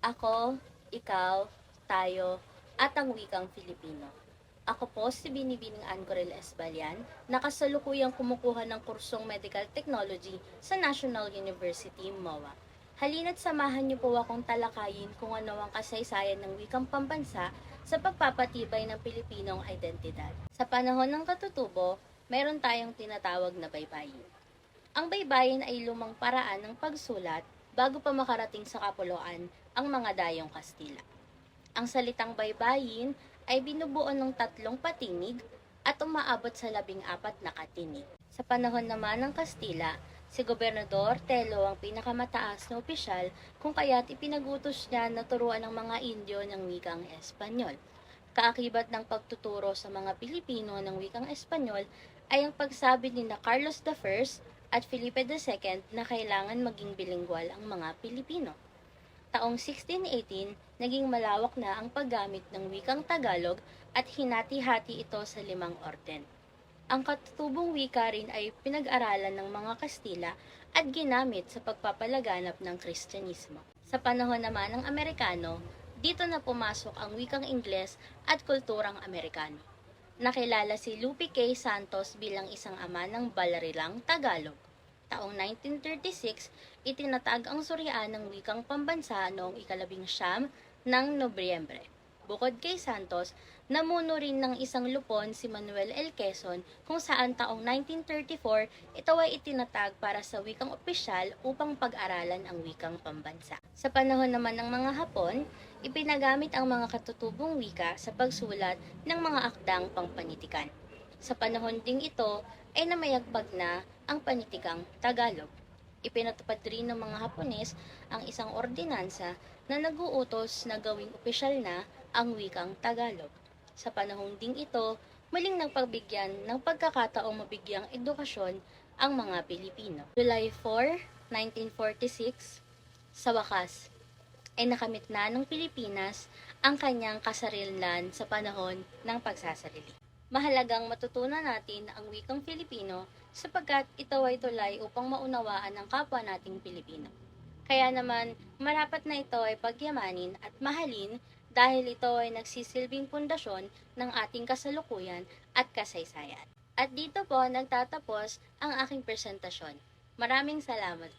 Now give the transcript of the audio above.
Ako, ikaw, tayo, at ang wikang Filipino. Ako po si Binibining Ancorel Esbalian, na kasalukuyang kumukuha ng kursong Medical Technology sa National University, MOA. Halina't samahan niyo po akong talakayin kung ano ang kasaysayan ng wikang pambansa sa pagpapatibay ng Pilipinong identidad. Sa panahon ng katutubo, mayroon tayong tinatawag na baybayin. Ang baybayin ay lumang paraan ng pagsulat bago pa makarating sa kapuluan ang mga dayong Kastila. Ang salitang baybayin ay binubuo ng 3 patinig at umaabot sa 14 na katinig. Sa panahon naman ng Kastila, si Gobernador Tello ang pinakamataas na opisyal kung kaya't ipinagutos niya na turuan ng mga Indio ng wikang Espanyol. Kaakibat ng pagtuturo sa mga Pilipino ng wikang Espanyol ay ang pagsabi ni na Carlos I at Felipe II na kailangan maging bilingual ang mga Pilipino. Taong 1618, naging malawak na ang paggamit ng wikang Tagalog at hinati-hati ito sa 5 orden. Ang katutubong wika rin ay pinag-aralan ng mga Kastila at ginamit sa pagpapalaganap ng Kristyanismo. Sa panahon naman ng Amerikano, dito na pumasok ang wikang Ingles at kulturang Amerikano. Nakilala si Lupe K. Santos bilang isang ama ng Balarilang Tagalog. Taong 1936, itinatag ang suryaan ng wikang pambansa noong 19 ng Nobyembre. Bukod kay Santos, namuno rin ng isang lupon si Manuel L. Quezon kung saan taong 1934 ito ay itinatag para sa wikang opisyal upang pag-aralan ang wikang pambansa. Sa panahon naman ng mga Hapon, ipinagamit ang mga katutubong wika sa pagsulat ng mga akdang pangpanitikan. Sa panahon ding ito ay namayagpag na ang panitikang Tagalog. Ipinatupad rin ng mga Hapones ang isang ordinansa na nag-uutos na gawing opisyal na ang wikang Tagalog. Sa panahon ding ito, muling nagpagbigyan ng pagkakataong mabigyang edukasyon ang mga Pilipino. July 4, 1946, sa wakas, ay nakamit na ng Pilipinas ang kanyang kasarinlan sa panahon ng pagsasarili. Mahalagang matutunan natin ang wikang Filipino sapagkat ito ay tulay upang maunawaan ang kapwa nating Pilipino. Kaya naman, marapat na ito ay pagyamanin at mahalin dahil ito ay nagsisilbing pundasyon ng ating kasalukuyan at kasaysayan. At dito po nagtatapos ang aking presentasyon. Maraming salamat.